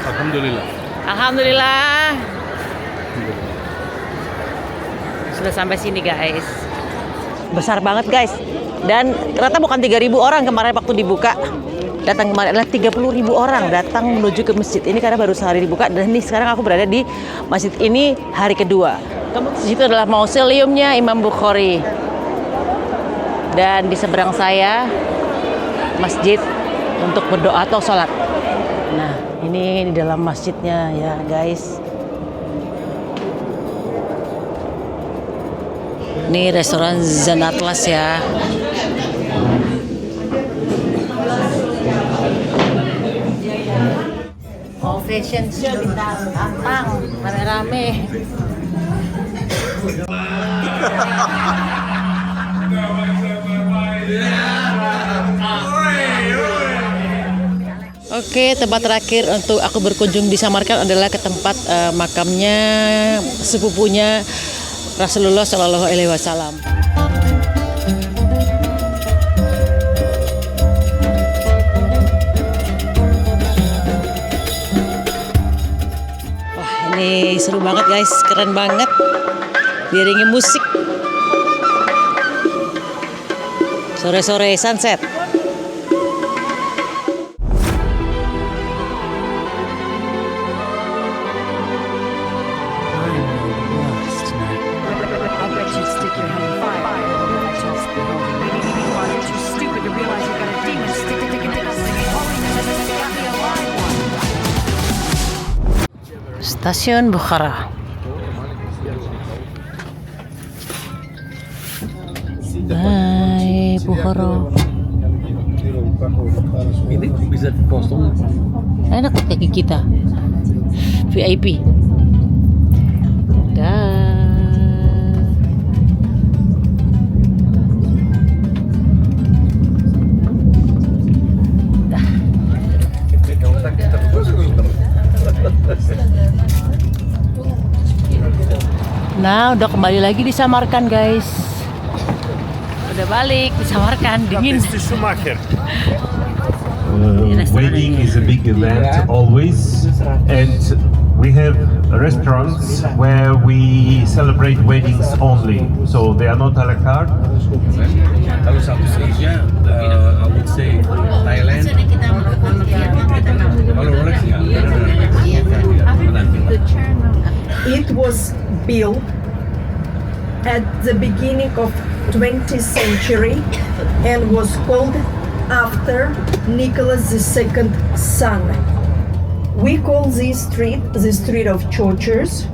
Alhamdulillah. Alhamdulillah. Sudah sampai sini guys. Besar banget guys. Dan ternyata bukan 3.000 orang kemarin waktu dibuka. Datang kemarin adalah 30.000 orang datang menuju ke masjid ini karena baru sehari dibuka. Dan ini sekarang aku berada di masjid ini hari kedua. Di situ adalah mausoleumnya Imam Bukhari. Dan di seberang saya masjid untuk berdoa atau sholat. Nah, ini di dalam masjidnya ya guys. Ini restoran Zan Atlas ya. Mau fashion show di Tampang, rame-rame. Oke, tempat terakhir untuk aku berkunjung di Samarkand adalah ke tempat makamnya sepupunya Rasulullah Shallallahu Alaihi Wasallam. Wah, ini seru banget guys, keren banget. Diiringi musik. Sore-sore sunset. Stasiun Bukhara. Hai Bukhara. Ini bisa dipotong. Enak buat kaki kita. VIP. Nah, udah kembali lagi di Samarkand guys. Udah balik di Samarkand, dingin. Wedding is a big event always, and we have restaurants where we celebrate weddings only, so they are not a la carte. Kalau Southeast Asia, I would say Thailand. Kalau Rolex ya. It was built at the beginning of 20th century and was called after Nicholas II's son. We call this street the Street of Churches.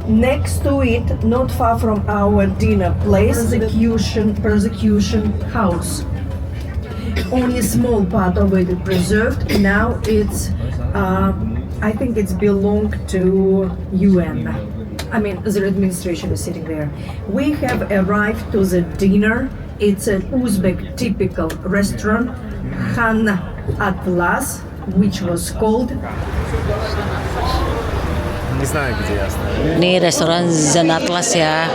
Next to it, not far from our dinner place, Persecution House. Only small part of it is preserved. Now it's I think it's belonged to UN. I mean, the administration is sitting there. We have arrived to the dinner. It's an Uzbek typical restaurant, Khan Atlas, which was called. Ini restoran Zan Atlas ya.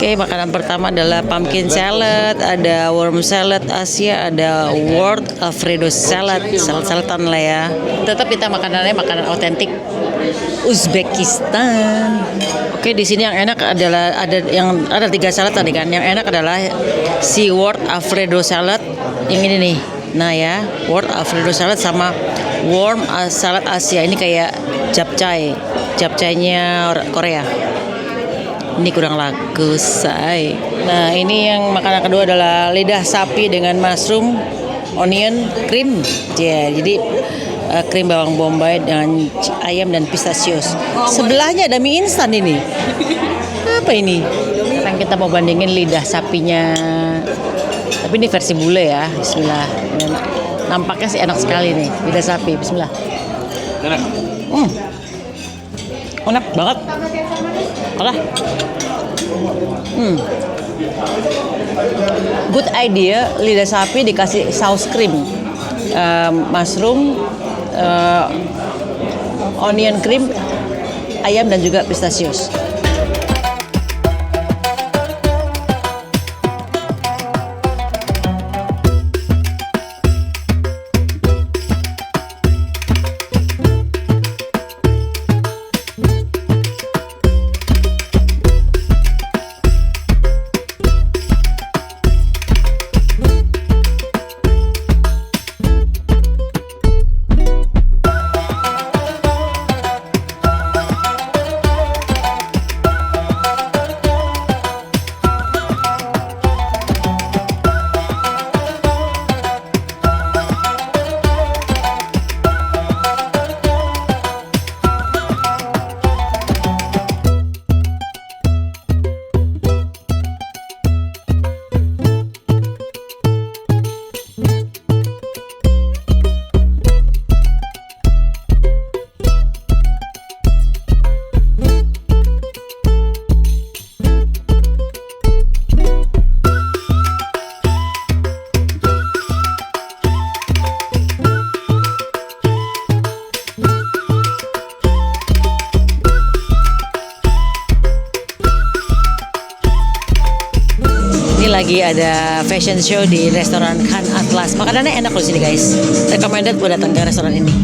Oke, makanan pertama adalah pumpkin salad, ada worm salad Asia, ada world Alfredo salad, salad-saladan lah ya. Tetap kita makanannya makanan otentik Uzbekistan. Oke, di sini yang enak adalah ada 3 salad tadi kan. Yang enak adalah si world Alfredo salad yang ini nih. Nah ya, world Alfredo salad sama worm salad Asia. Ini kayak japchae-nya Korea. Ini kurang laku, say. Nah, ini yang makanan kedua adalah lidah sapi dengan mushroom, onion, cream. Ya, jadi krim bawang bombay dengan ayam dan pistasius. Sebelahnya ada mie instan ini. Apa ini? Sekarang kita mau bandingin lidah sapinya. Tapi ini versi bule ya. Bismillah. Nampaknya sih enak sekali nih lidah sapi. Bismillah. Enak. Enak banget. Alah. Good idea, lidah sapi dikasih saus krim, mushroom, onion cream, ayam dan juga pistasius. Lagi ada fashion show di restoran Khan Atlas. Makanannya enak loh sini guys. Recommended buat datang ke restoran ini.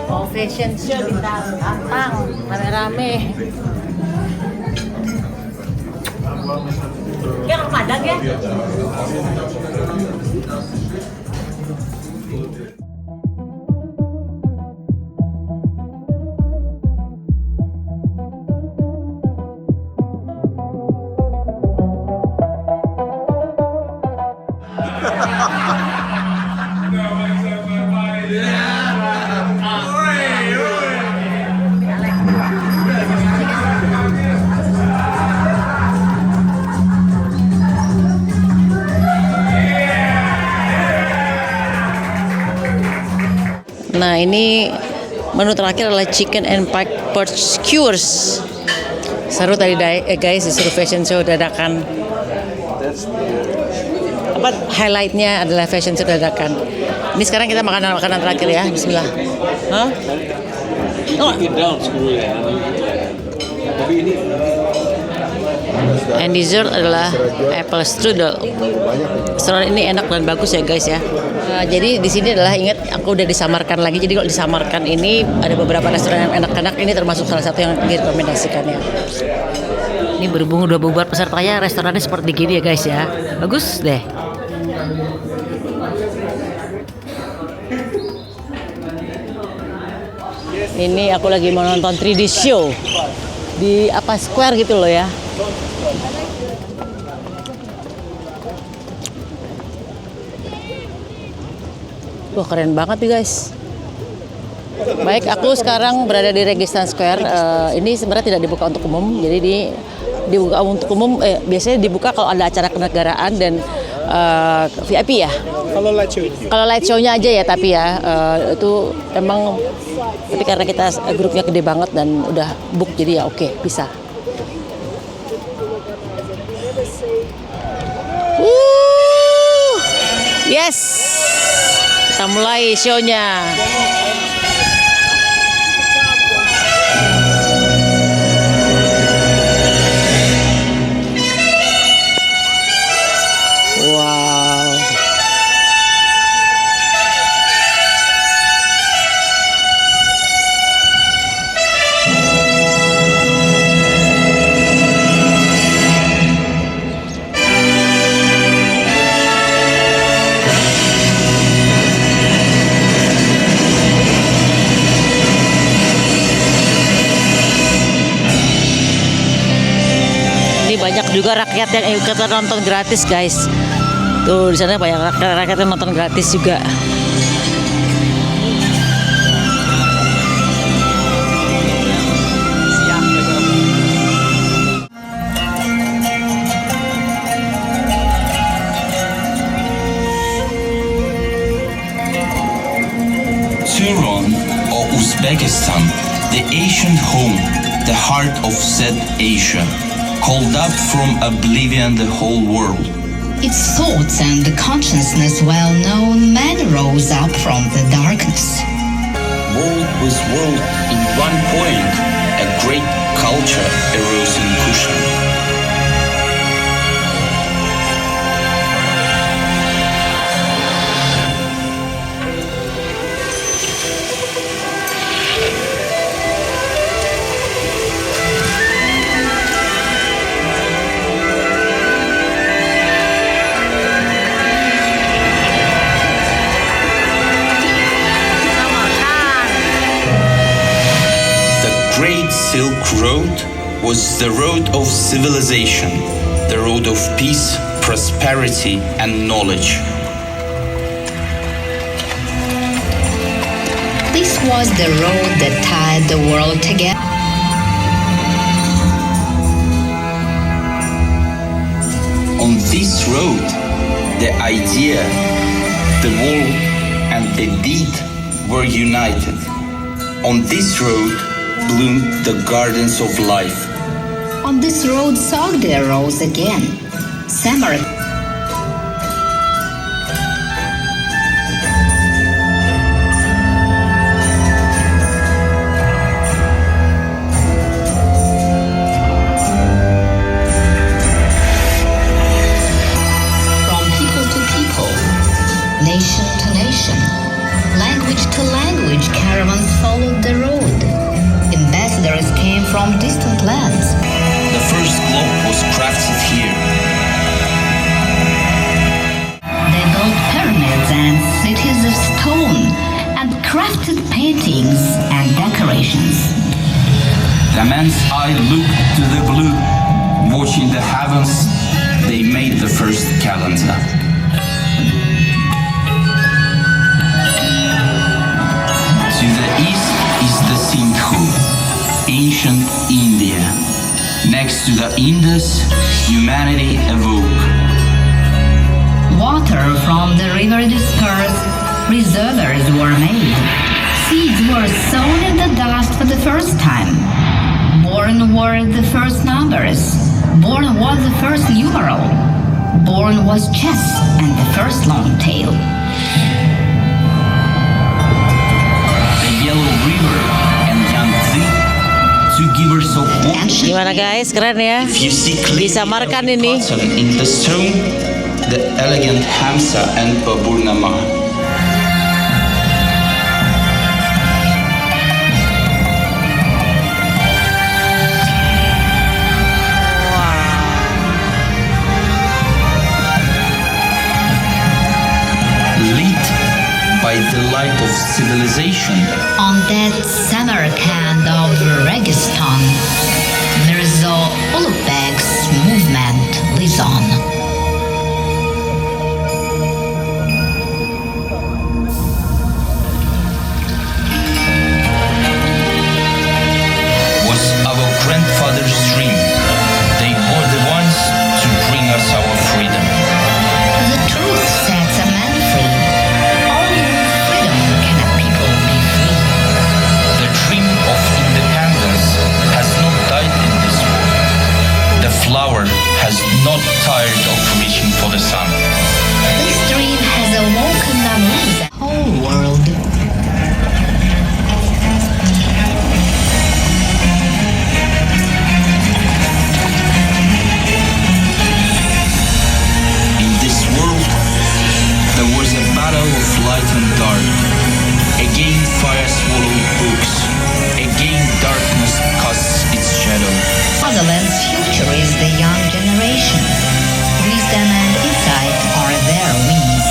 Oh, fashion show datang rame-rame. Ya orang Padang ya. Nah ini menu terakhir adalah chicken and pork skewers. Seru tadi guys, disuruh fashion show dadakan. Apa highlightnya adalah fashion show dadakan. Ini sekarang kita makanan terakhir ya. Bismillah. Hah? Oh. And dessert adalah apple strudel. Restoran ini enak dan bagus ya guys ya. Jadi di sini adalah ingat aku udah disamarkan lagi. Jadi kalau disamarkan ini ada beberapa restoran yang enak-enak. Ini termasuk salah satu yang direkomendasikan ya. Ini berhubung udah bubar pesertanya, restorannya seperti gini ya guys ya. Bagus deh. Ini aku lagi mau nonton 3D show di apa square gitu loh ya. Wah keren banget nih guys. Baik, aku sekarang berada di Registan Square. Ini sebenarnya tidak dibuka untuk umum. Jadi dibuka untuk umum. Biasanya dibuka kalau ada acara kenegaraan dan VIP ya. Kalau light show-nya aja ya, tapi ya itu emang. Tapi karena kita grupnya gede banget dan udah book, jadi ya oke, bisa. Yes, kita mulai show-nya. Wow. Banyak juga rakyat yang ikutan nonton gratis guys. Tuh di sana banyak rakyat yang nonton gratis juga. Turan or Uzbekistan, the ancient home the heart of said Asia, called up from oblivion the whole world. Its thoughts and consciousness well known, man rose up from the darkness. World was world in one point, a great culture arose in Kushan. Great Silk Road was the road of civilization, the road of peace, prosperity, and knowledge. This was the road that tied the world together. On this road, the idea, the world, and the deed were united. On this road bloomed the gardens of life. On this road, Sogdia rose again. Samarkand. From people to people, nation to nation, language to language, caravans followed the road. Ambassadors came from distant lands. The first globe was crafted here. They built pyramids and cities of stone and crafted paintings and decorations. The man's eye looked to the blue, watching the heavens. They made the first calendar. To the east is the Sindhu, ancient India. Next to the Indus, humanity awoke. Water from the river dispersed, reservoirs were made. Seeds were sown in the dust for the first time. Born were the first numbers. Born was the first numeral. Born was chess and the first long tail. The Yellow River and Yangtze, two givers of water. Gimana guys, keren ya? If you see clearly Di Samarkand the ini. pattern in the stone, the elegant Hamsa and Baburnama. Lit by the light of civilization, On that Samarkand of Registan, Mirza Ulugh-Beg's movement lives on. was our grandfather's dream. They were the ones to bring us our freedom. The truth sets a man free. Only with freedom can a people be free. The dream of independence has not died in this world. The flower has not tired of reaching for the sun. This dream has awoken among the whole world. In this world, there was a battle of light and dark. Again fire swallowed books. Again darkness casts its shadow. Fatherland's future is the young generation. Wisdom and insight are their wings.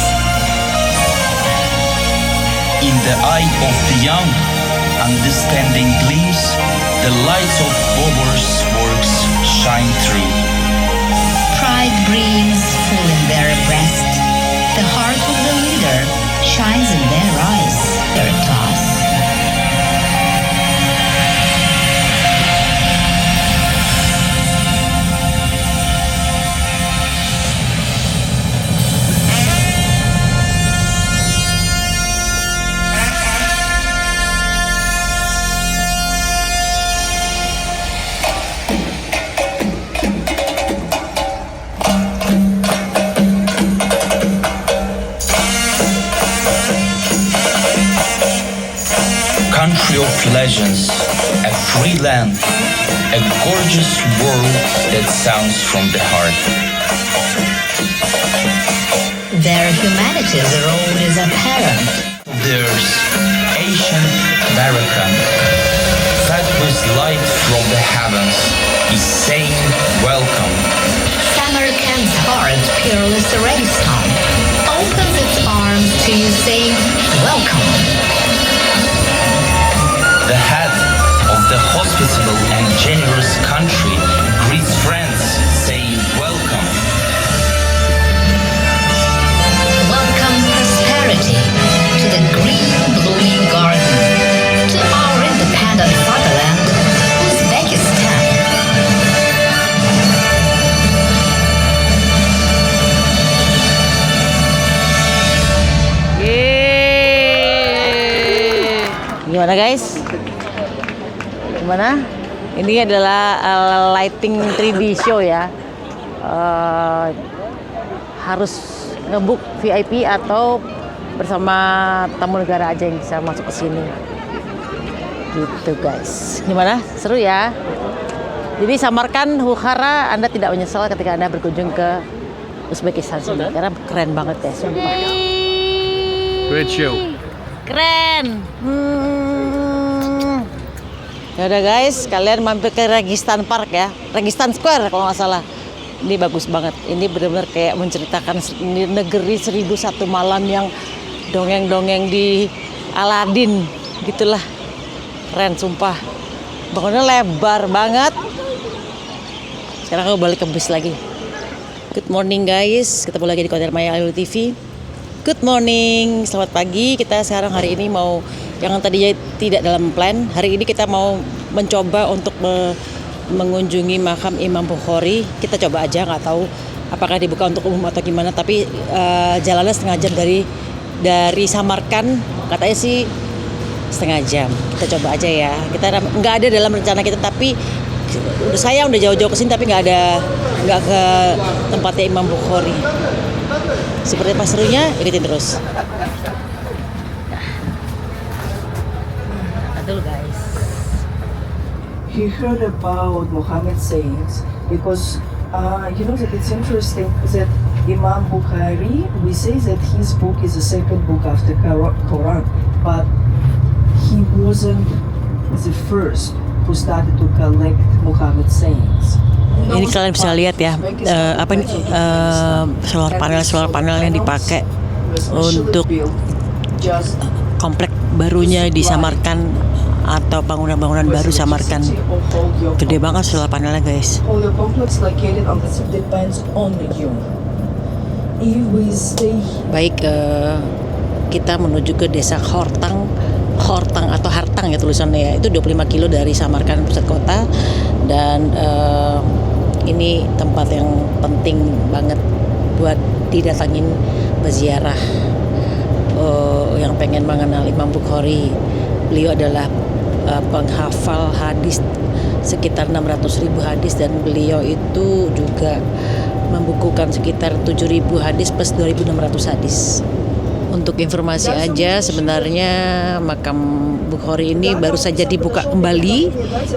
In the eye of the young, understanding gleams, the lights of Bobor's works shine through. Pride breathes full in their breast. The heart of the leader shines in their eyes. Veritas. imagines a free land, a gorgeous world that sounds from the heart. Their humanity's role is apparent. There's Asian America, fed with light from the heavens, is saying welcome. Samarkand's heart, peerless Raystone, opens its arms to you saying welcome. The head of the hospitable and generous country greets friends, saying welcome. Welcome prosperity to the green blooming garden, to our independent fatherland, Uzbekistan. Yeay. Gimana guys? Gimana? Ini adalah lighting 3D show ya. Harus ngebook VIP atau bersama tamu negara aja yang bisa masuk ke sini. Gitu guys. Gimana? Seru ya? Jadi Samarkand, Bukhara, Anda tidak menyesal ketika Anda berkunjung ke Uzbekistan sini karena keren banget ya, sumpah. Great show. Keren. Ya udah guys, kalian mampir ke Registan Park ya, Registan Square kalau nggak salah. Ini bagus banget. Ini benar-benar kayak menceritakan negeri 1001 malam yang dongeng-dongeng di Aladin, gitulah. Keren sumpah. Bangunnya lebar banget. Sekarang aku balik ke bus lagi. Good morning guys, ketemu lagi di Kodir Maya Ayu TV. Good morning, selamat pagi. Kita sekarang hari ini mau, yang tadinya tidak dalam plan, hari ini kita mau mencoba untuk mengunjungi makam Imam Bukhari. Kita coba aja, nggak tahu apakah dibuka untuk umum atau gimana. Tapi jalannya setengah jam dari Samarkand, katanya sih setengah jam. Kita coba aja ya. Kita nggak ada dalam rencana kita, tapi saya udah jauh-jauh kesini tapi nggak ke tempatnya Imam Bukhari. Seperti apa serunya, ikutin terus. Aduh guys. He heard about Muhammad's sayings because you know that it's interesting that Imam Bukhari, we say that his book is the second book after Quran, but he wasn't the first who started to collect Muhammad's sayings. Ini kalian bisa lihat ya, solar panel yang dipakai untuk komplek barunya di Samarkand atau bangunan-bangunan baru Samarkand. Gede banget solar panelnya guys. Baik, kita menuju ke desa Hortang atau Hartang ya tulisannya ya. Itu 25 kilo dari Samarkand pusat kota, dan ini tempat yang penting banget buat didatangin berziarah. Yang pengen mengenal Imam Bukhari, beliau adalah penghafal hadis sekitar 600.000 hadis, dan beliau itu juga membukukan sekitar 7.000 hadis plus 2.600 hadis. Untuk informasi aja, sebenarnya makam Bukhari ini baru saja dibuka kembali.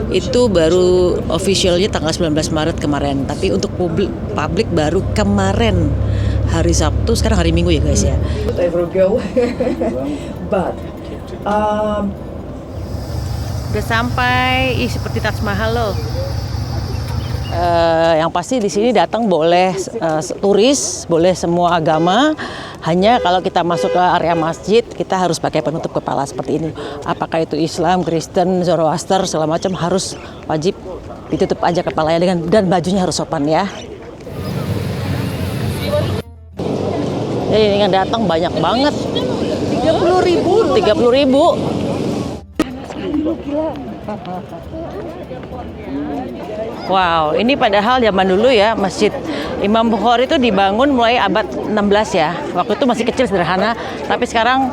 Itu baru officialnya tanggal 19 Maret kemarin. Tapi untuk publik baru kemarin hari Sabtu, sekarang hari Minggu ya guys ya. But Udah sampai, seperti Taj Mahal loh. Yang pasti di sini datang boleh turis, boleh semua agama. Hanya kalau kita masuk ke area masjid, kita harus pakai penutup kepala seperti ini. Apakah itu Islam, Kristen, Zoroaster, segala macam, harus wajib ditutup aja kepalanya dan bajunya harus sopan ya. Ini yang datang banyak banget. 30.000. Wow, ini padahal zaman dulu ya, Masjid Imam Bukhari itu dibangun mulai abad 16 ya. Waktu itu masih kecil, sederhana, tapi sekarang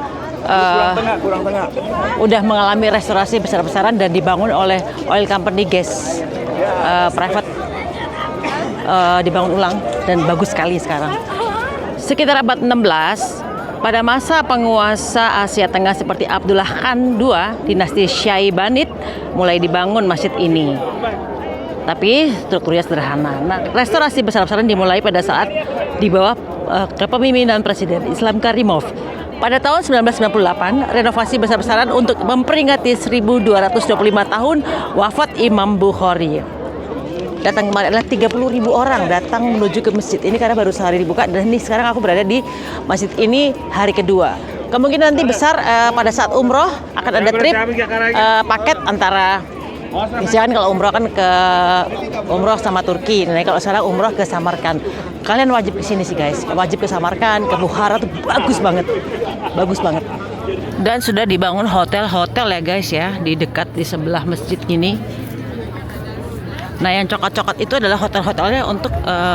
udah mengalami restorasi besar-besaran dan dibangun oleh oil company gas private, dibangun ulang dan bagus sekali sekarang. Sekitar abad 16 Pada masa penguasa Asia Tengah seperti Abdullah Khan II, dinasti Syaibanid mulai dibangun masjid ini. Tapi strukturnya sederhana. Nah, restorasi besar-besaran dimulai pada saat di bawah kepemimpinan Presiden Islam Karimov. Pada tahun 1998, renovasi besar-besaran untuk memperingati 1225 tahun wafat Imam Bukhari. Datang kemarin adalah 30.000 orang datang menuju ke masjid ini karena baru sehari dibuka, dan ini sekarang aku berada di masjid ini hari kedua. Kemungkinan nanti besar pada saat umroh akan ada trip paket antara, misalkan kalau umroh kan ke umroh sama Turki, nah kalau sekarang umroh ke Samarkand. Kalian wajib ke sini sih guys, wajib ke Samarkand, ke Bukhara tuh bagus banget, bagus banget. Dan sudah dibangun hotel-hotel ya guys ya di dekat di sebelah masjid ini. Nah, yang coklat-coklat itu adalah hotel-hotelnya untuk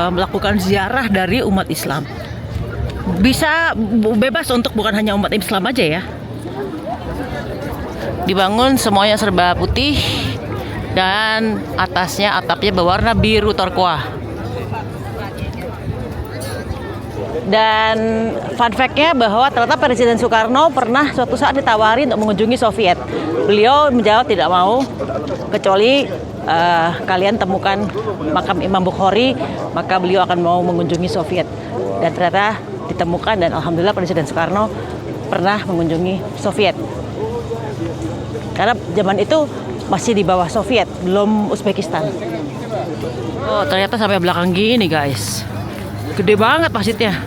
melakukan ziarah dari umat Islam. Bisa bebas untuk bukan hanya umat Islam aja ya. Dibangun semuanya serba putih dan atasnya atapnya berwarna biru turquoise. Dan fun fact-nya bahwa ternyata Presiden Soekarno pernah suatu saat ditawari untuk mengunjungi Soviet. Beliau menjawab tidak mau, kecuali kalian temukan makam Imam Bukhari, maka beliau akan mau mengunjungi Soviet. Dan ternyata ditemukan, dan alhamdulillah Presiden Soekarno pernah mengunjungi Soviet. Karena zaman itu masih di bawah Soviet, belum Uzbekistan. Oh, ternyata sampai belakang gini guys. Gede banget masjidnya.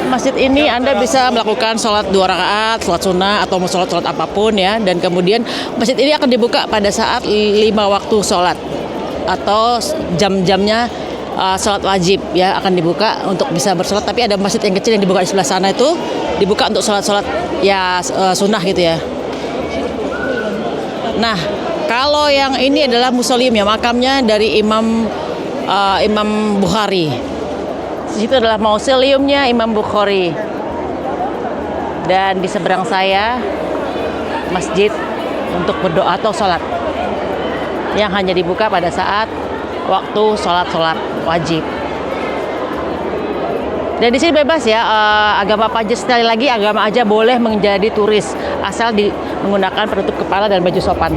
Masjid ini Anda bisa melakukan sholat 2 rakaat, sholat sunnah atau mau sholat apapun ya. Dan kemudian masjid ini akan dibuka pada saat 5 waktu sholat atau jam-jamnya sholat wajib ya, akan dibuka untuk bisa bersolat. Tapi ada masjid yang kecil yang dibuka di sebelah sana itu dibuka untuk sholat ya sunnah gitu ya. Nah, kalau yang ini adalah musolim ya, makamnya dari Imam Bukhari. Di situ adalah mausoleumnya Imam Bukhari. Dan di seberang saya masjid untuk berdoa atau sholat yang hanya dibuka pada saat waktu sholat wajib. Dan di sini bebas ya, agama apa aja, sekali lagi agama aja boleh menjadi turis asal menggunakan penutup kepala dan baju sopan.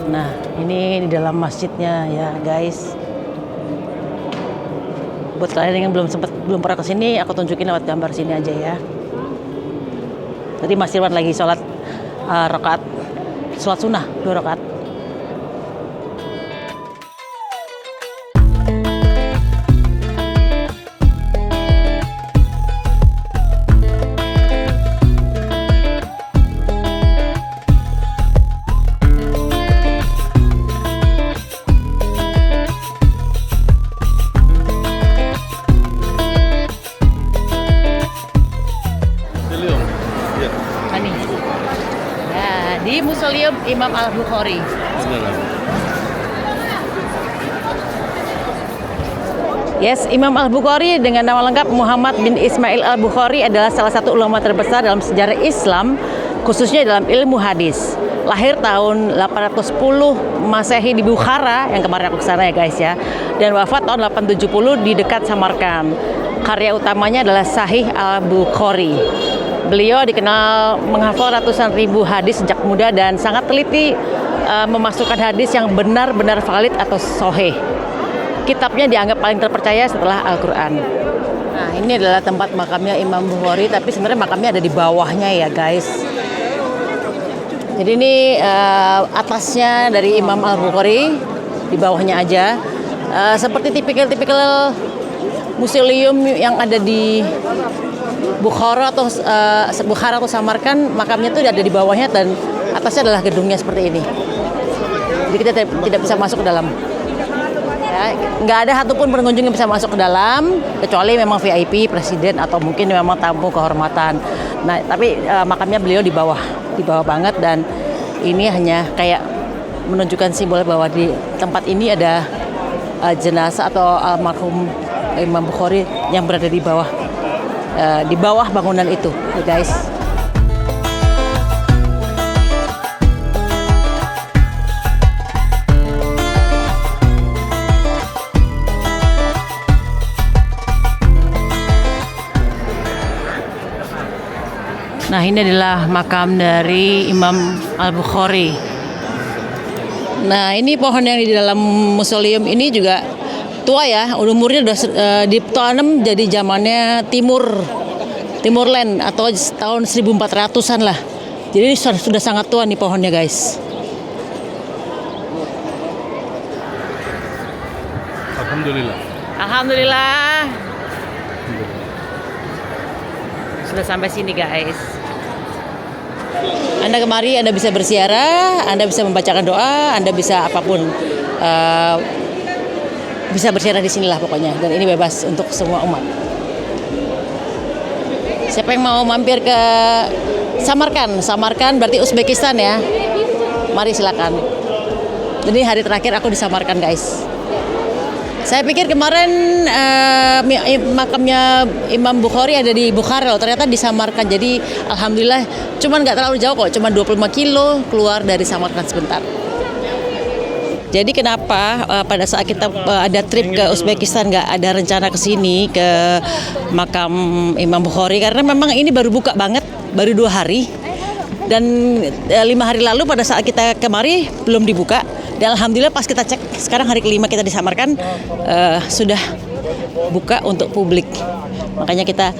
Nah, ini di dalam masjidnya ya guys. Buat kalian yang belum pernah kesini, aku tunjukin lewat gambar sini aja ya. Tadi Mas Irwan lagi sholat sholat sunnah 2 rakaat. Di Museum Imam Al-Bukhari. Yes, Imam Al-Bukhari dengan nama lengkap Muhammad bin Ismail Al-Bukhari adalah salah satu ulama terbesar dalam sejarah Islam, khususnya dalam ilmu hadis. Lahir tahun 810 Masehi di Bukhara, yang kemarin aku kesana ya guys ya. Dan wafat tahun 870 di dekat Samarkand. Karya utamanya adalah Sahih Al-Bukhari. Beliau dikenal menghafal ratusan ribu hadis sejak muda dan sangat teliti memasukkan hadis yang benar-benar valid atau sahih. Kitabnya dianggap paling terpercaya setelah Al-Quran. Nah, ini adalah tempat makamnya Imam Bukhari, tapi sebenarnya makamnya ada di bawahnya ya guys. Jadi ini atasnya dari Imam Al-Bukhari, di bawahnya aja. Seperti tipikal museum yang ada di Bukhara atau Samarkand, makamnya itu ada di bawahnya dan atasnya adalah gedungnya seperti ini. Jadi kita tidak bisa masuk ke dalam. Ya, nggak ada satupun pengunjung yang bisa masuk ke dalam kecuali memang VIP, presiden atau mungkin memang tamu kehormatan. Nah, tapi makamnya beliau di bawah banget, dan ini hanya kayak menunjukkan simbol bahwa di tempat ini ada jenazah atau almarhum Imam Bukhari yang berada di bawah bangunan itu, ya guys. Nah, ini adalah makam dari Imam Al-Bukhari. Nah, ini pohon yang di dalam museum ini juga tua ya, umurnya udah ditanam jadi zamannya Timurland atau tahun 1400-an lah. Jadi sudah sangat tua nih pohonnya guys. Alhamdulillah. Sudah sampai sini guys. Anda kemari, Anda bisa berziarah, Anda bisa membacakan doa, Anda bisa apapun, bisa berziarah di sinilah pokoknya. Dan ini bebas untuk semua umat. Siapa yang mau mampir ke Samarkand berarti Uzbekistan ya. Mari silakan. Ini hari terakhir aku di Samarkand guys. Saya pikir kemarin makamnya Imam Bukhari ada di Bukhara loh, ternyata di Samarkand. Jadi alhamdulillah, cuman nggak terlalu jauh kok, cuma 25 kilo keluar dari Samarkand sebentar. Jadi kenapa pada saat kita ada trip ke Uzbekistan nggak ada rencana ke sini ke makam Imam Bukhari, karena memang ini baru buka banget, baru 2 hari. Dan 5 hari lalu pada saat kita kemari belum dibuka. Dan alhamdulillah pas kita cek sekarang hari kelima kita di Samarkand sudah buka untuk publik. Makanya kita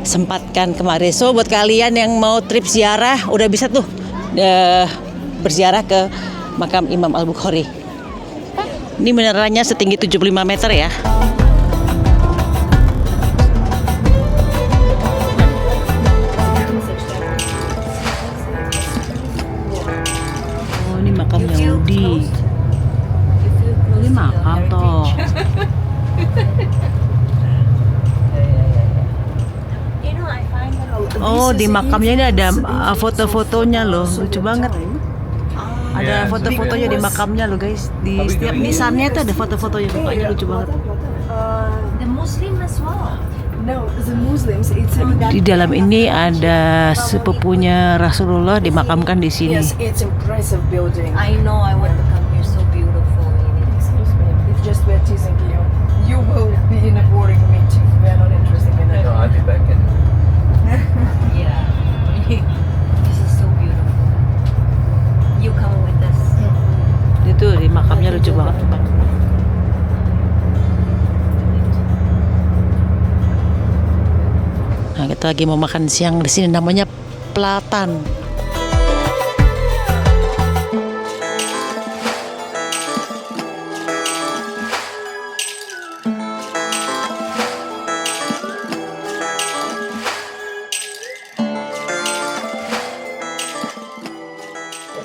sempatkan kemarin. So buat kalian yang mau trip ziarah udah bisa tuh berziarah ke makam Imam Al-Bukhari. Ini menerannya setinggi 75 meter ya. Oh, ini makam Yahudi. Ini makam toh. Oh, di makamnya ini ada foto-fotonya loh, lucu banget. Ada foto-fotonya di makamnya loh guys. Di setiap nisannya itu ada foto-fotonya, makanya lucu banget. The Muslim as well. No, the Muslims, it's Di dalam ini ada sepupunya Rasulullah dimakamkan di sini. yes, it's impressive building. I know, I want to come here, so beautiful. Excuse me, it's just we're teasing you. You will be in a boring meeting. We are not interested in it. No, I'll be back in. Yeah. This is so beautiful. You come with us. Itu di makamnya lucu banget. Nah, kita lagi mau makan siang di sini, namanya Platan.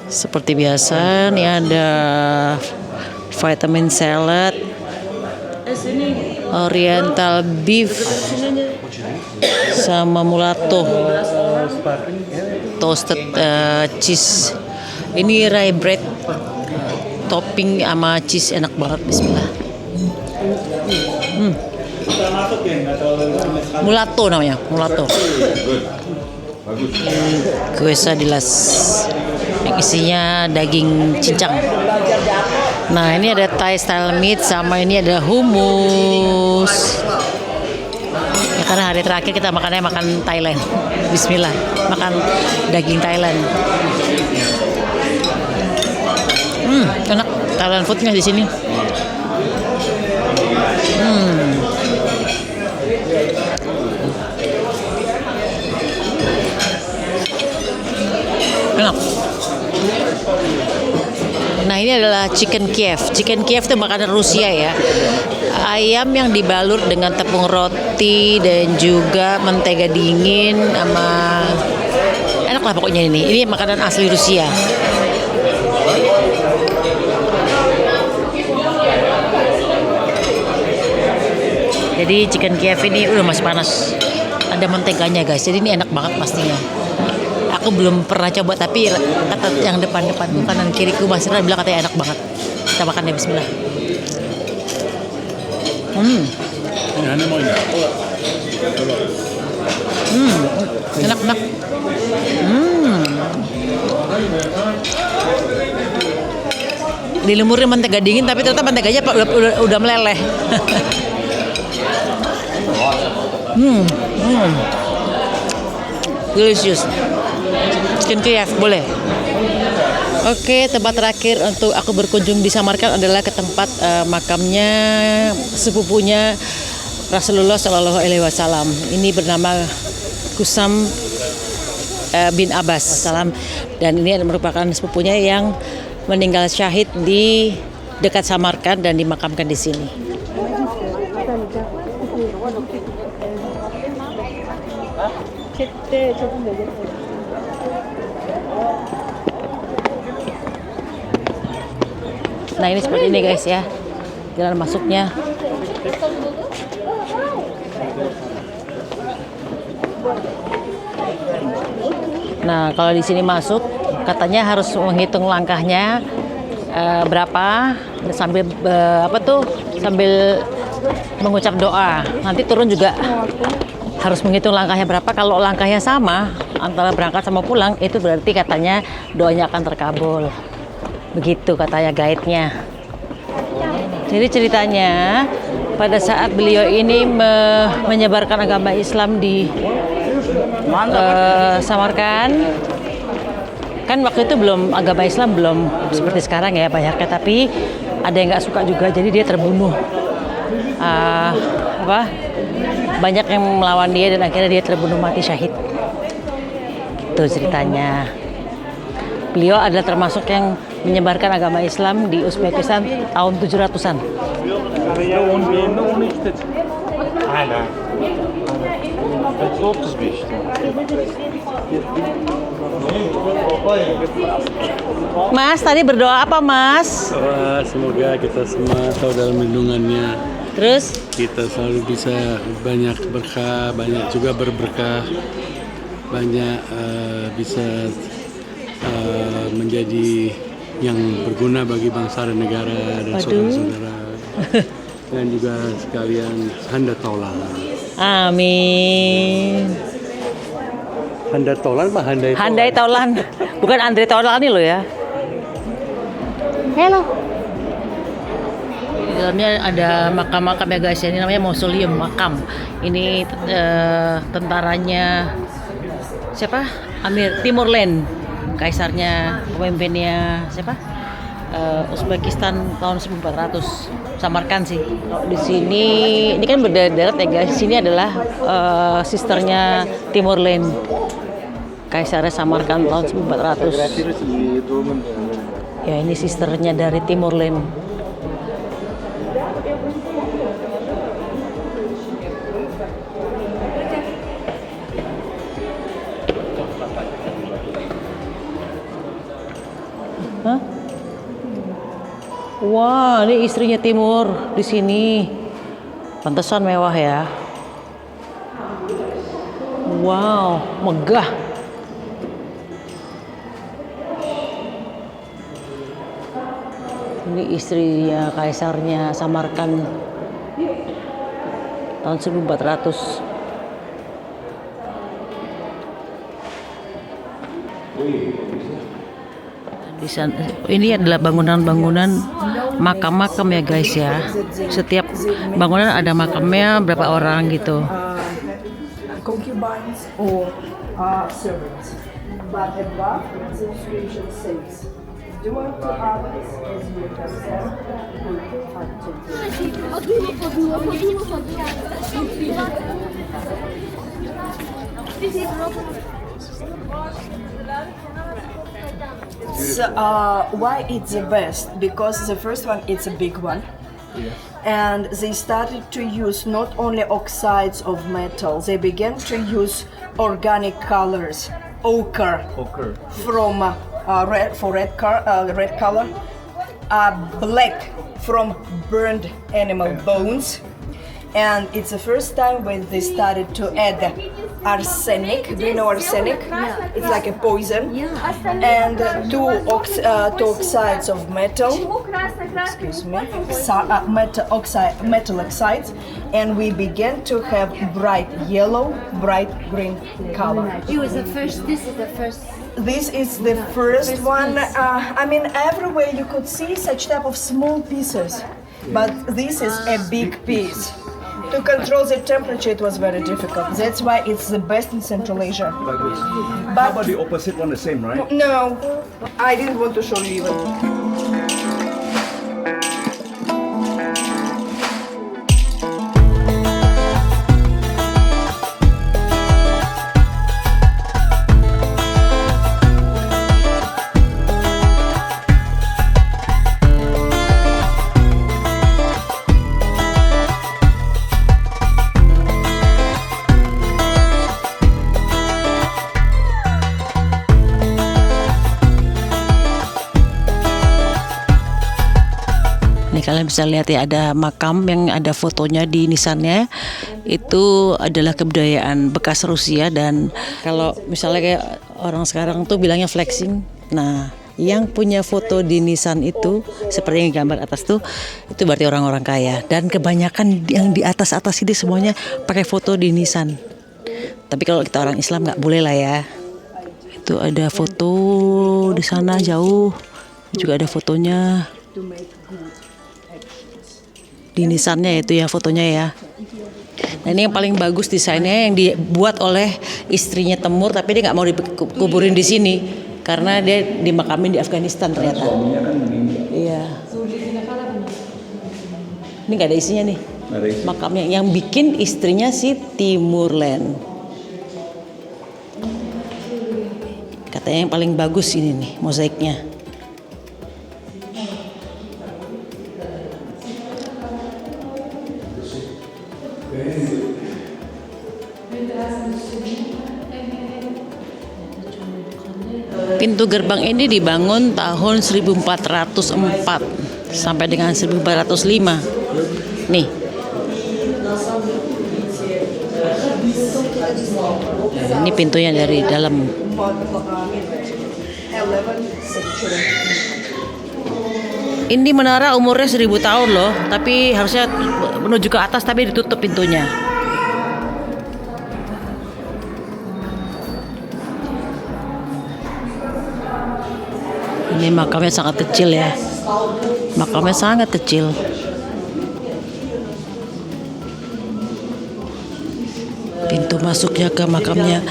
Seperti biasa, nih ada vitamin salad, oriental beef, sama mulatto, toasted cheese. Ini rye bread, topping sama cheese, enak banget. Bismillah. Mulatto namanya, mulatto. Quesadillas yang isinya daging cincang. Nah ini ada Thai style meat sama ini ada hummus. Ya, karena hari terakhir kita makannya makan Thailand. Bismillah, makan daging Thailand. Enak Thailand foodnya di sini. Enak. Nah ini adalah chicken Kiev. Chicken Kiev itu makanan Rusia ya. Ayam yang dibalur dengan tepung roti dan juga mentega dingin sama enak lah pokoknya ini. Ini makanan asli Rusia. Jadi chicken Kiev ini udah masih panas. Ada menteganya guys. Jadi ini enak banget pastinya. Aku belum pernah coba tapi kata yang depan-depan kanan kiriku Mas Ira bilang katanya enak banget. Kita makan ya bismillah. Enak. Dilumurin mentega dingin tapi ternyata menteganya udah meleleh. Delicious. Chicken Kiev boleh. Oke, tempat terakhir untuk aku berkunjung di Samarkand adalah ke tempat makamnya sepupunya Rasulullah Shallallahu Alaihi Wasallam. Ini bernama Kusam bin Abbas Salam, dan ini merupakan sepupunya yang meninggal syahid di dekat Samarkand dan dimakamkan di sini. Nah ini seperti ini guys ya, jalan masuknya. Nah kalau di sini masuk katanya harus menghitung langkahnya berapa sambil sambil mengucap doa. Nanti turun juga harus menghitung langkahnya berapa. Kalau langkahnya sama antara berangkat sama pulang itu berarti katanya doanya akan terkabul. Begitu katanya guide-nya. Jadi ceritanya pada saat beliau ini menyebarkan agama Islam di Samarkand, kan waktu itu belum agama Islam belum seperti sekarang ya banyaknya, tapi ada yang nggak suka juga, jadi dia terbunuh. Banyak yang melawan dia dan akhirnya dia terbunuh mati syahid. Itu ceritanya. Beliau adalah termasuk yang menyebarkan agama Islam di Uzbekistan tahun 700-an. Mas, tadi berdoa apa Mas? Semoga kita semua tahu dalam lindungannya. Terus? Kita selalu bisa banyak berkah, banyak juga berberkah, banyak bisa menjadi yang berguna bagi bangsa dan negara dan saudara-saudara. Dan juga sekalian handa taulan. Amin. Handa taulan apa handai taulan? Handai taulan, bukan Andre Taulani loh ya. Halo. Di dalamnya ada makam-makam ya guys. Ini namanya mausoleum makam. Ini tentaranya siapa? Amir Timurlen, kaisarnya, pemimpinnya siapa? Uzbekistan tahun 1400. Samarkand sih. Di sini ini kan berderet ya guys. Sini adalah sisternya Timurlen, kaisarnya Samarkand tahun 1400. Ya ini sisternya dari Timurlen. Hah? Wah, ini istrinya Timur di sini. Pantesan mewah ya. Wow, megah. Ini istrinya kaisarnya Samarkand tahun 1400. Di sana, ini adalah bangunan-bangunan makam-makam ya guys ya. Setiap bangunan ada makamnya berapa orang gitu. Concubines or servants. But above the inscription says, do unto others as you have done unto why it's the best? Because the first one, it's a big one. And they started to use not only oxides of metal, they began to use organic colors, ochre. From red for red color, black from burned animal bones, and it's the first time when they started to add arsenic. Do you know arsenic? Yeah. It's like a poison. Yeah. And two oxides of metal. Excuse me. Metal oxides, and we began to have bright yellow, bright green color. It was the first. This is the first. This is the first one. I mean, everywhere you could see such type of small pieces, but this is a big piece. To control the temperature, it was very difficult. That's why it's the best in Central Asia. But the opposite one, the same, right? No, I didn't want to show you even. Nih kalian bisa lihat ya, ada makam yang ada fotonya di nisannya. Itu adalah kebudayaan bekas Rusia, dan kalau misalnya kayak orang sekarang tuh bilangnya flexing. Nah, yang punya foto di nisan itu seperti yang gambar atas tuh, itu berarti orang-orang kaya, dan kebanyakan yang di atas-atas ini semuanya pakai foto di nisan. Tapi kalau kita orang Islam nggak boleh lah ya. Itu ada foto di sana jauh, juga ada fotonya di nisannya, itu ya fotonya ya. Nah, ini yang paling bagus desainnya, yang dibuat oleh istrinya Temur, tapi dia nggak mau dikuburin di sini karena dia dimakamin di Afghanistan ternyata. Iya. Ini nggak ada isinya nih. Makamnya yang bikin istrinya si Timurlen. Katanya yang paling bagus ini nih mozaiknya. Pintu gerbang ini dibangun tahun 1404 sampai dengan 1405. Nih. Ini pintunya dari dalam. Ini menara umurnya 1000 tahun loh, tapi harusnya menuju ke atas tapi ditutup pintunya. Ini makamnya sangat kecil ya. Makamnya sangat kecil. Pintu masuknya ke makamnya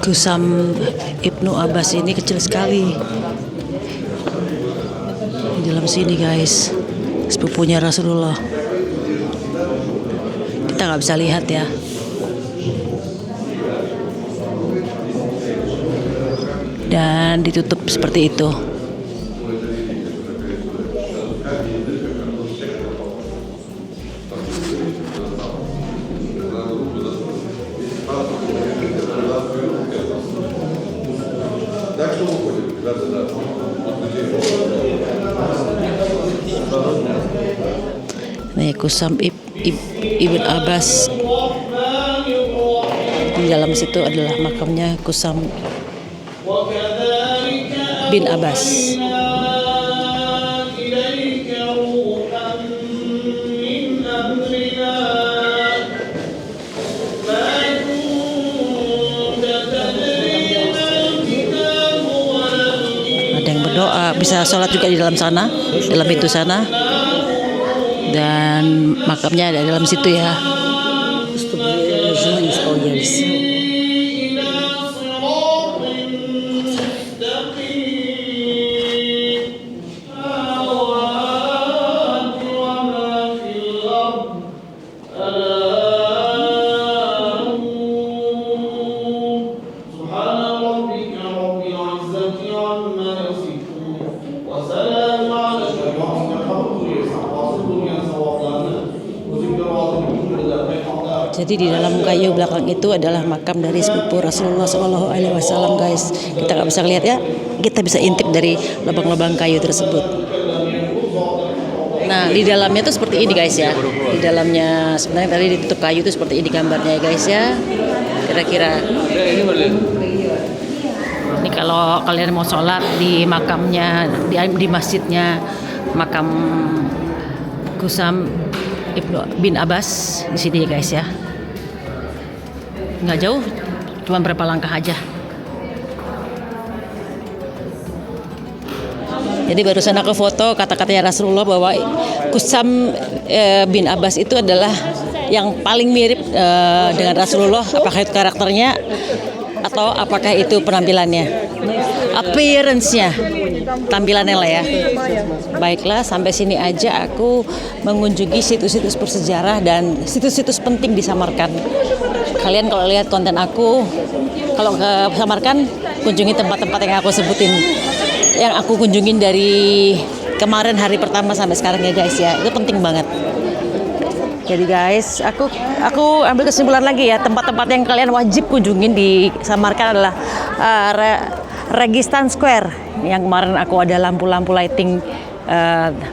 Kusam Ibnu Abbas ini kecil sekali. Di dalam sini guys, sepupunya Rasulullah. Kita nggak bisa lihat ya. Dan ditutup seperti itu. Nih Kusam Ibn Abbas. Di dalam situ adalah makamnya Kusam bin Abbas. bisa sholat juga di dalam sana, dalam pintu sana. Dan makamnya ada dalam situ ya. Jadi di dalam kayu belakang itu adalah makam dari sepupu Rasulullah SAW, guys. Kita nggak bisa lihat ya, kita bisa intip dari lubang-lubang kayu tersebut. Nah, di dalamnya tuh seperti ini, guys ya. Di dalamnya sebenarnya tadi ditutup kayu itu seperti ini gambarnya ya, guys ya. Kira-kira. Ini kalau kalian mau sholat di makamnya, di masjidnya makam Kusam Ibnu bin Abbas di sini ya, guys ya. Nggak jauh, cuma berapa langkah aja. Jadi barusan aku foto kata-katanya Rasulullah bahwa Kusam bin Abbas itu adalah yang paling mirip dengan Rasulullah. Apakah itu karakternya atau apakah itu penampilannya, appearance-nya, tampilannya lah ya. Baiklah, sampai sini aja aku mengunjungi situs-situs bersejarah dan situs-situs penting di Samarkand. Kalian kalau lihat konten aku, kalau ke Samarkand, kunjungi tempat-tempat yang aku sebutin, yang aku kunjungin dari kemarin hari pertama sampai sekarang ya, guys ya. Itu penting banget. Jadi guys, aku ambil kesimpulan lagi ya, tempat-tempat yang kalian wajib kunjungin di Samarkand adalah Registan Square yang kemarin aku ada lampu-lampu lighting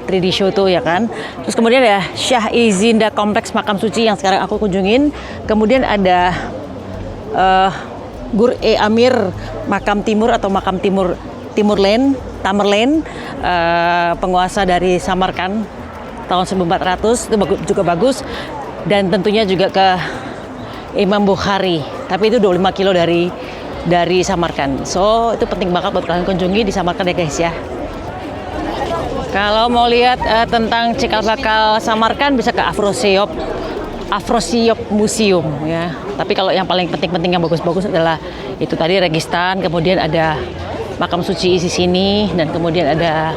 3D show tuh ya kan. Terus kemudian ada Shah Izinda Kompleks Makam Suci yang sekarang aku kunjungin. Kemudian ada Gur-e-Amir Makam Timur atau Makam Tamerlane, penguasa dari Samarkand tahun 1400, itu juga bagus. Dan tentunya juga ke Imam Bukhari, tapi itu 25 kilo dari Samarkand. So itu penting banget buat kalian kunjungi di Samarkand ya, guys ya. Kalau mau lihat tentang cikal bakal Samarkand bisa ke Afrosiop Museum ya. Tapi kalau yang paling penting yang bagus-bagus adalah itu tadi Registan, kemudian ada makam suci isi sini, dan kemudian ada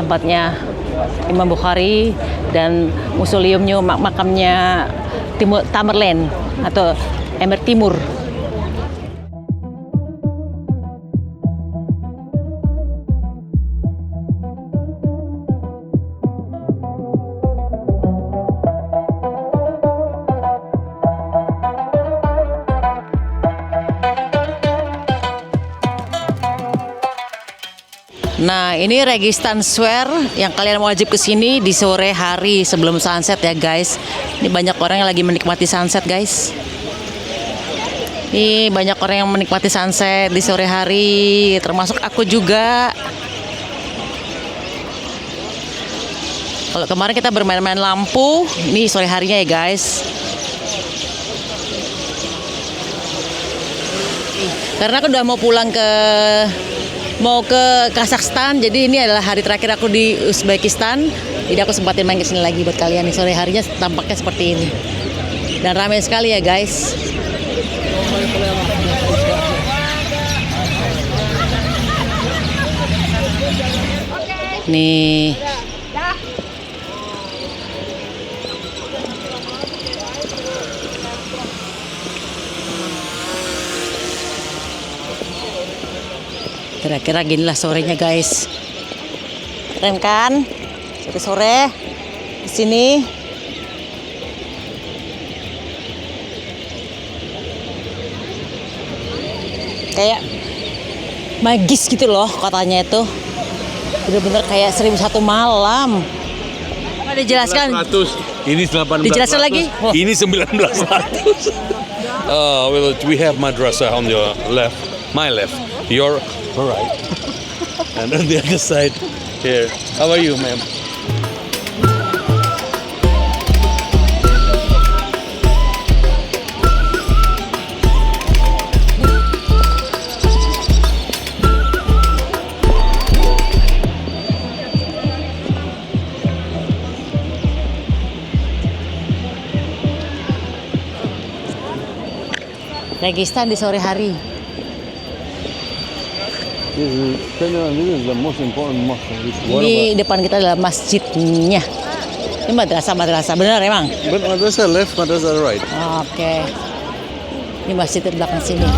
tempatnya Imam Bukhari dan museumnya makamnya Tamerlane atau Emir Timur. Nah, ini Registan Square yang kalian wajib kesini di sore hari sebelum sunset ya, guys. Ini banyak orang yang lagi menikmati sunset, guys. Ini banyak orang yang menikmati sunset di sore hari, termasuk aku juga. Kalau kemarin kita bermain-main lampu, ini sore harinya ya, guys. Karena aku udah mau pulang mau ke Kazakhstan, jadi ini adalah hari terakhir aku di Uzbekistan. Jadi aku sempatin main kesini lagi buat kalian nih. Sore harinya tampaknya seperti ini dan ramai sekali ya, guys. Nih kira-kira ginilah sorenya, guys. Keren kan? Sore di sini. Kayak magis gitu loh katanya itu. Bener-bener kayak 1001 malam. Apa dijelaskan? 1900. Ini 1800. Dijelaskan lagi? Oh. Ini 1900. Well, we have madrasah on your left, my left, your right, and on the other side here. How are you, ma'am? Registan di sore hari. This is the most important mosque. Ini depan kita adalah masjidnya. Ini madrasah, benar emang? But madrasah left, madrasah right. Oke. Ini masjid di belakang sini.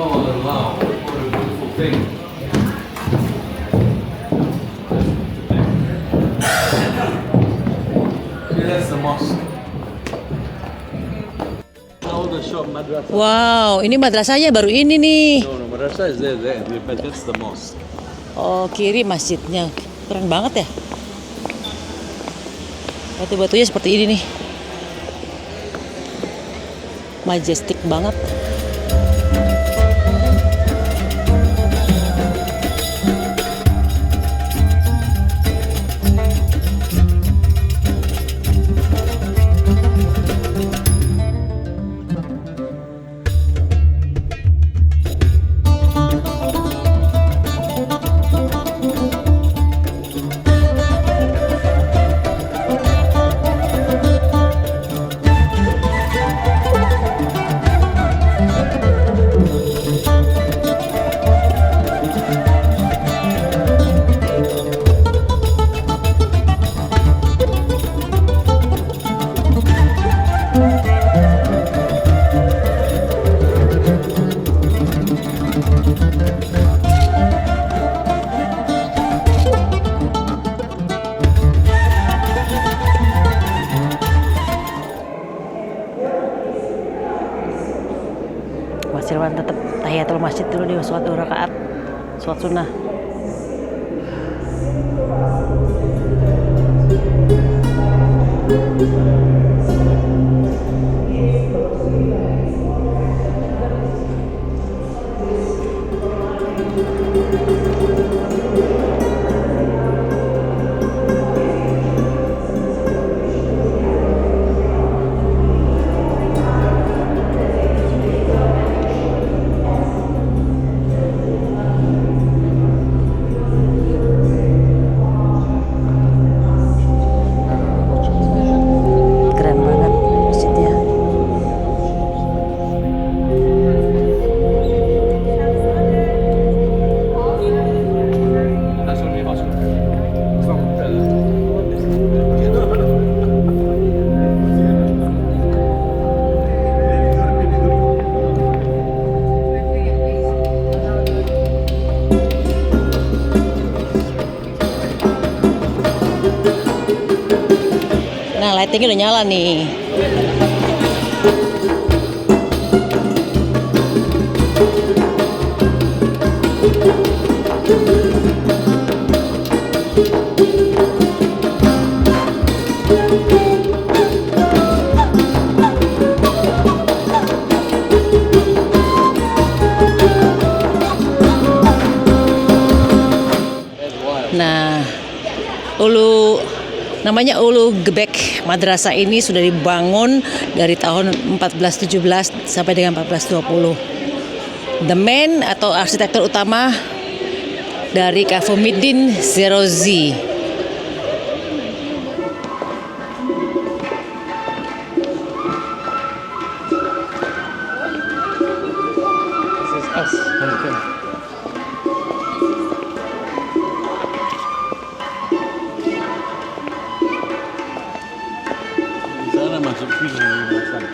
Oh, wow. What a beautiful thing. See, that's the mosque. All the shop madrasah. Wow, ini madrasahnya baru ini nih. No, madrasah is there, but that's the mosque. Oh, kiri masjidnya. Keren banget ya. Batu-batunya seperti ini nih. Majestic banget. Mas Irwan tetap tahiyatul masjid dulu di sholat 2 rakaat, sholat sunnah. Keren banget masjidnya. Nah, lightingnya udah nyala nih. Nah, namanya Ulu Gebek Madrasah ini sudah dibangun dari tahun 1417 sampai dengan 1420. The main atau arsitektur utama dari Kafumiddin Zerozi. This is us. Di sana masuk film di belakang.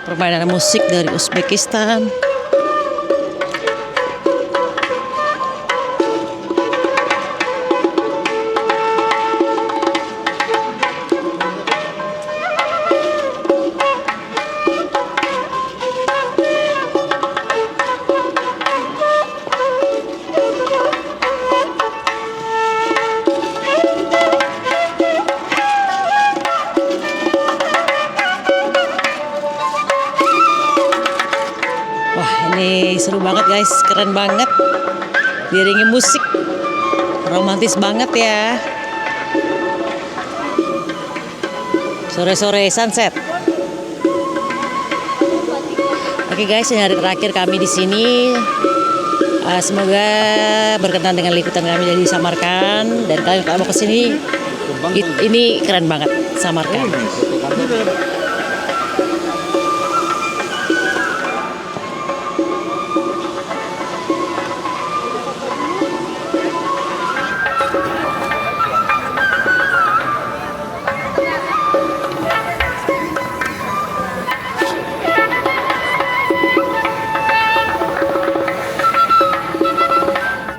Permainan musik dari Uzbekistan. Wah, seru banget guys, keren banget. Diiringi musik, romantis banget ya. Sore-sore sunset. Oke guys, ini hari terakhir kami di sini. Semoga berkenan dengan liputan kami dari Samarkand, dan kalian kalau mau kesini ini keren banget Samarkand.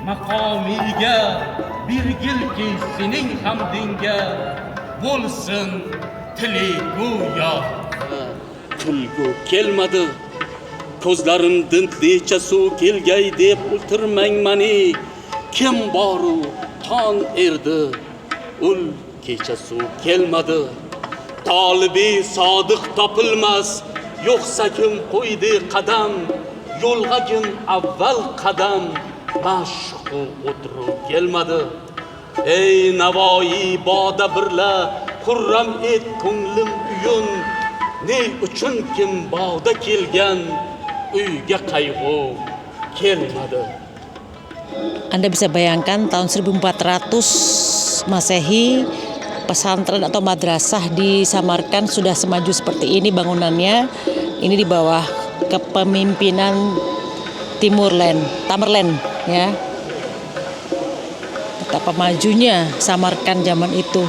Maqomiga birgilki sening hamdingga bo'lsin tili go'yo. Kulgu kelmadi, ko'zlarimdan necha suv kelgay deb o'tirmang mani. Kim boru tong erdi, ul kecha suv kelmadi. Tolibi sodiq topilmas, yo'qsa kim qo'ydi qadam. Yo'lga kim avval qadam, mashqu o'tiruv kelmadi. Ey Navoiy boda birla, xurram et ko'nglim uyun. Ne uchun kim boda kelgan, uyga qayg'u kelmadi. Anda bisa bayangkan tahun 1400 Masehi, pesantren atau madrasah di Samarkand sudah semaju seperti ini bangunannya. Ini di bawah kepemimpinan Tamerlane ya. Betapa majunya Samarkand zaman itu.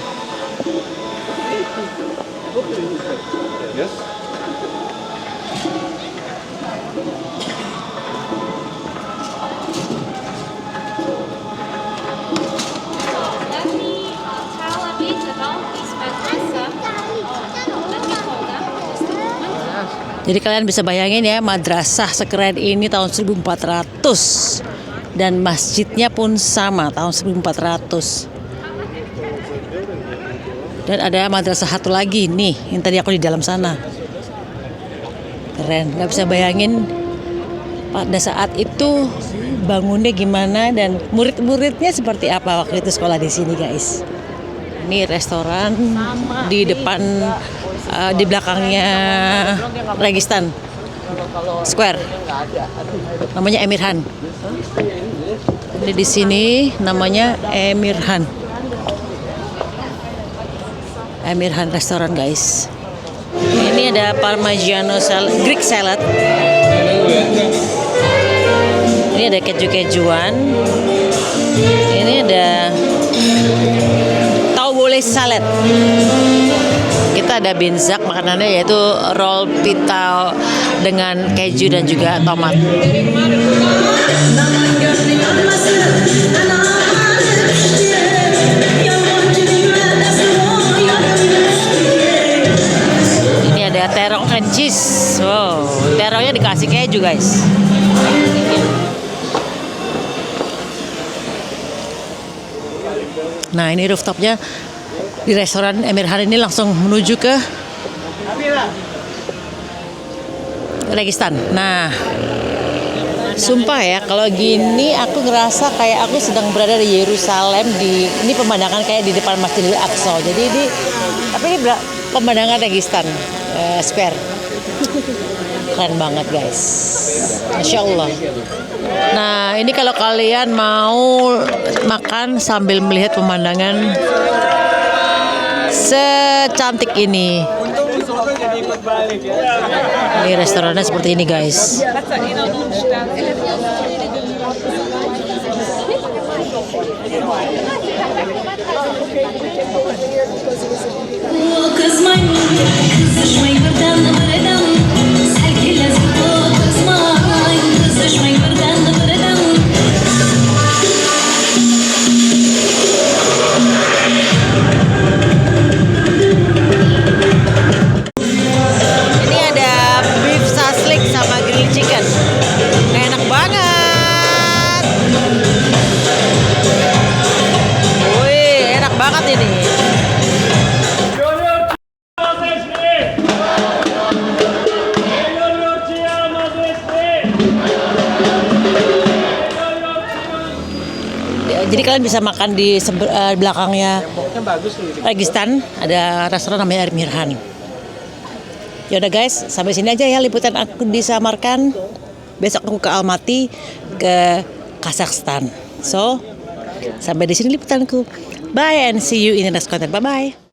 Jadi kalian bisa bayangin ya, madrasah sekeren ini tahun 1400 dan masjidnya pun sama tahun 1400. Dan ada madrasah satu lagi nih, yang tadi aku di dalam sana. Keren, nggak bisa bayangin pada saat itu bangunnya gimana dan murid-muridnya seperti apa waktu itu sekolah di sini guys. Ini restoran di depan, di belakangnya Registan Square, namanya Emirhan. Ini di sini namanya Emirhan restoran guys. Ini ada Parmigiano salad, Greek salad. Ini ada keju-kejuan. Ini ada taubole salad. Kita ada binzak, makanannya yaitu roll pita dengan keju dan juga tomat. Ini ada terong and cheese. Wow, terongnya dikasih keju guys. Nah, ini rooftopnya di restoran Emirhan ini langsung menuju ke Registan. Nah, sumpah ya, kalau gini aku ngerasa kayak aku sedang berada di Yerusalem. Ini pemandangan kayak di depan Masjidil Aqsa. Jadi tapi ini pemandangan Registan Square. Keren banget guys, Masya Allah. Nah, ini kalau kalian mau makan sambil melihat pemandangan secantik ini. Ini restorannya seperti ini guys. Ini ada beef saslik sama grilled chicken. Enak banget. kalian bisa makan di belakangnya Registan, ada restoran namanya Mirhan. Yaudah guys, sampai sini aja ya liputan aku di Samarkand. Besok aku ke Almaty, ke Kazakhstan. So, sampai di sini liputanku. Bye and see you in the next content. Bye-bye.